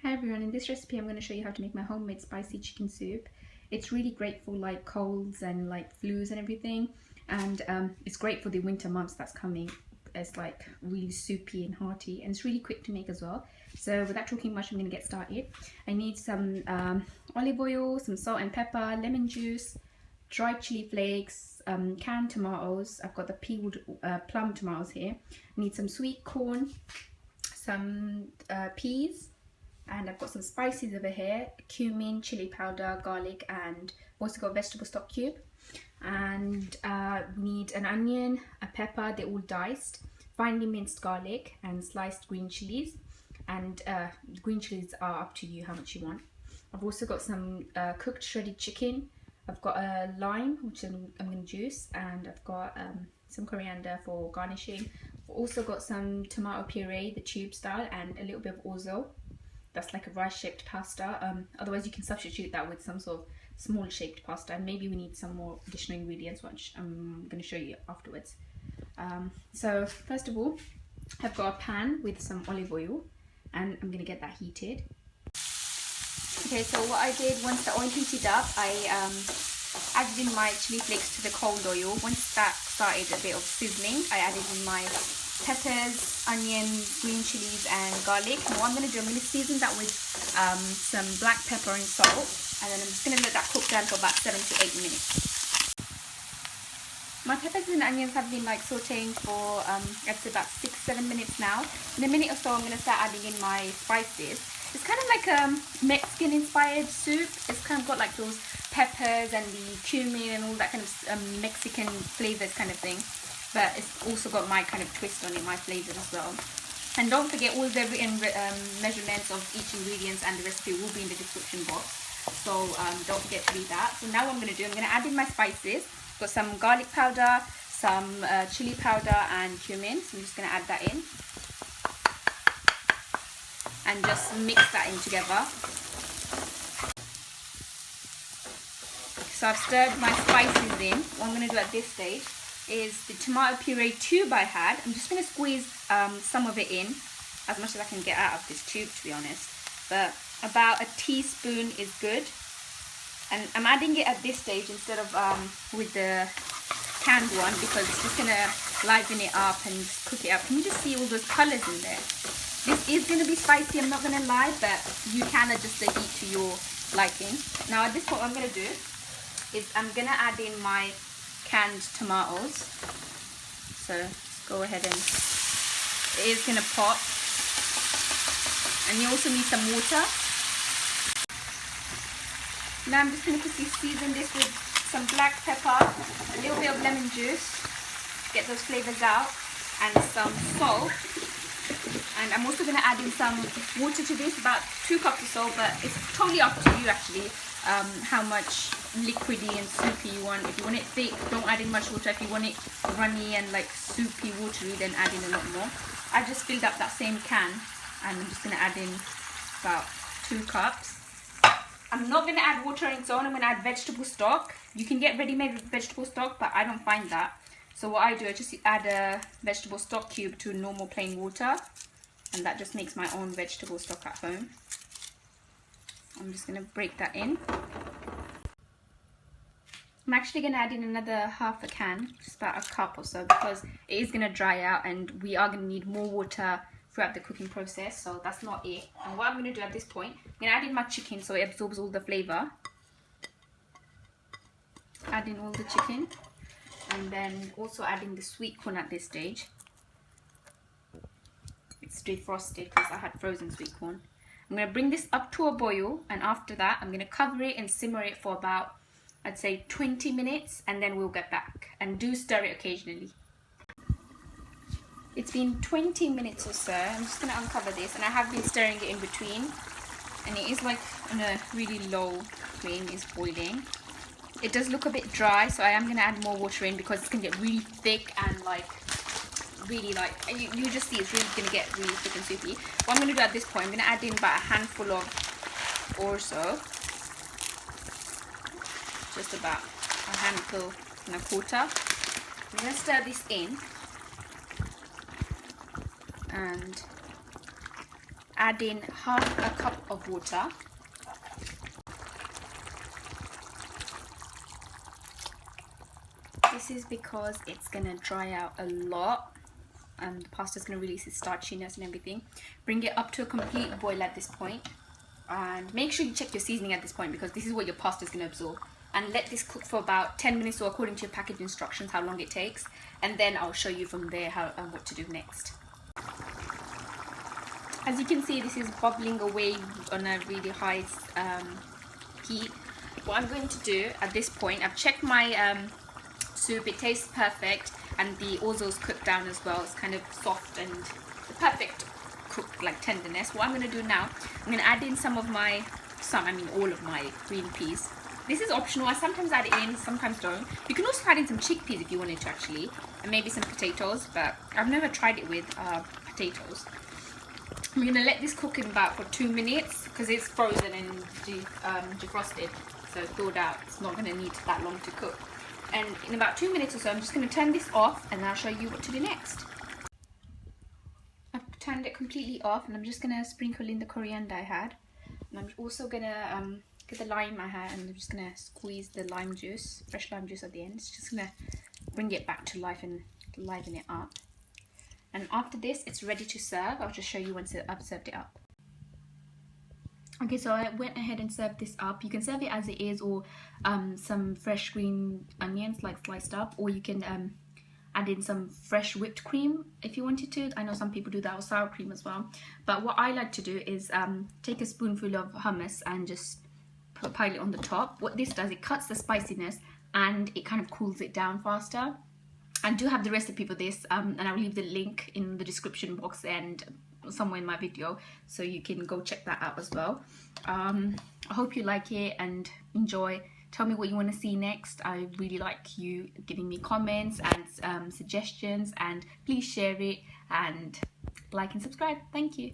Hi everyone, in this recipe I'm going to show you how to make my homemade spicy chicken soup. It's really great for like colds and like flus and everything, and it's great for the winter months that's coming. It's like really soupy and hearty, and it's really quick to make as well. So without talking much, I'm going to get started. I need some olive oil, some salt and pepper, lemon juice, dried chili flakes, canned tomatoes. I've got the peeled plum tomatoes here. I need some sweet corn, some peas, and I've got some spices over here: cumin, chili powder, garlic, and also got vegetable stock cube. And we need an onion, a pepper, they're all diced, finely minced garlic, and sliced green chilies. And green chilies are up to you how much you want. I've also got some cooked shredded chicken. I've got a lime, which I'm going to juice, and I've got some coriander for garnishing. I've also got some tomato puree, the tube style, and a little bit of orzo. That's like a rice shaped pasta. Otherwise you can substitute that with some sort of small shaped pasta, and maybe we need some more additional ingredients, which I'm going to show you afterwards. So first of all, I've got a pan with some olive oil, and I'm going to get that heated. Okay, so what I did, once the oil heated up, I added in my chili flakes to the cold oil. Once that started a bit of sizzling, I added in my peppers, onions, green chilies, and garlic. And what I'm going to do, I'm going to season that with some black pepper and salt, and then I'm just going to let that cook down for about 7 to 8 minutes. My peppers and onions have been like sauteing for I'd say about 6-7 minutes now. In a minute or so, I'm going to start adding in my spices. It's kind of like a Mexican inspired soup. It's kind of got like those peppers and the cumin and all that kind of Mexican flavors kind of thing. But it's also got my kind of twist on it, my flavors as well. And don't forget, all the written measurements of each ingredient and the recipe will be in the description box. So don't forget to read that. So now what I'm going to do, I'm going to add in my spices. Got some garlic powder, some chili powder, and cumin. So I'm just going to add that in. And just mix that in together. So I've stirred my spices in. What I'm going to do at this stage is the tomato puree tube I had. I'm just going to squeeze some of it in, as much as I can get out of this tube, to be honest. But about a teaspoon is good. And I'm adding it at this stage instead of with the canned one, because it's just going to liven it up and just cook it up. Can you just see all those colours in there? This is going to be spicy, I'm not going to lie, but you can adjust the heat to your liking. Now at this point, what I'm going to do is I'm going to add in my canned tomatoes. So let's go ahead, and it is going to pop. And you also need some water. Now I'm just going to quickly season this with some black pepper, a little bit of lemon juice, get those flavors out, and some salt. And I'm also going to add in some water to this, about 2 cups or so, but it's totally up to you actually, how much liquidy and soupy you want. If you want it thick, don't add in much water. If you want it runny and like soupy, watery, then add in a lot more. I just filled up that same can, and I'm just going to add in about 2 cups. I'm not going to add water on its own. I'm going to add vegetable stock. You can get ready-made vegetable stock, but I don't find that. So what I do, I just add a vegetable stock cube to normal plain water, and that just makes my own vegetable stock at home. I'm just going to break that in. I'm actually going to add in another half a can, just about a cup or so, because it is going to dry out and we are going to need more water throughout the cooking process, so that's not it. And what I'm going to do at this point, I'm going to add in my chicken so it absorbs all the flavour. Add in all the chicken, and then also add in the sweet corn at this stage. It's defrosted because I had frozen sweet corn. I'm going to bring this up to a boil, and after that I'm going to cover it and simmer it for about, I'd say 20 minutes, and then we'll get back. And do stir it occasionally. It's been 20 minutes or so. I'm just going to uncover this, and I have been stirring it in between, and it is like on a really low flame, it's boiling. It does look a bit dry, so I am going to add more water in because it's going to get really thick and like really like, you just see it's really going to get really thick and soupy. What I'm going to do at this point, I'm going to add in about a handful of orzo. Just about a handful and a quarter. I'm going to stir this in and add in half a cup of water. This is because it's gonna dry out a lot and the pasta's gonna release its starchiness and everything. Bring it up to a complete boil at this point, and make sure you check your seasoning at this point because this is what your pasta is gonna absorb. And let this cook for about 10 minutes or according to your package instructions how long it takes, and then I'll show you from there how what to do next. As you can see, this is bubbling away on a really high heat. What I'm going to do at this point, I've checked my soup, it tastes perfect, and the orzo's cooked down as well. It's kind of soft and the perfect cooked, like tenderness. What I'm going to do now, I'm going to add in all of my green peas. This is optional. I sometimes add it in, sometimes don't. You can also add in some chickpeas if you wanted to actually, and maybe some potatoes, but I've never tried it with potatoes. I'm going to let this cook in for 2 minutes because it's frozen and defrosted, so thawed out. It's not going to need that long to cook. And in about 2 minutes or so, I'm just going to turn this off and I'll show you what to do next. I've turned it completely off and I'm just going to sprinkle in the coriander I had. And I'm also going to get the lime I had, and I'm just going to squeeze the lime juice, fresh lime juice at the end. It's just going to bring it back to life and liven it up. And after this, it's ready to serve. I'll just show you once I've served it up. Okay, so I went ahead and served this up. You can serve it as it is, or some fresh green onions like sliced up, or you can add in some fresh whipped cream if you wanted to. I know some people do that, or sour cream as well. But what I like to do is take a spoonful of hummus and just pile it on the top. What this does, it cuts the spiciness and it kind of cools it down faster. I do have the recipe for this, and I'll leave the link in the description box and somewhere in my video, so you can go check that out as well. I hope you like it and enjoy. Tell me what you want to see next. I really like you giving me comments and suggestions, and please share it and like and subscribe. Thank you.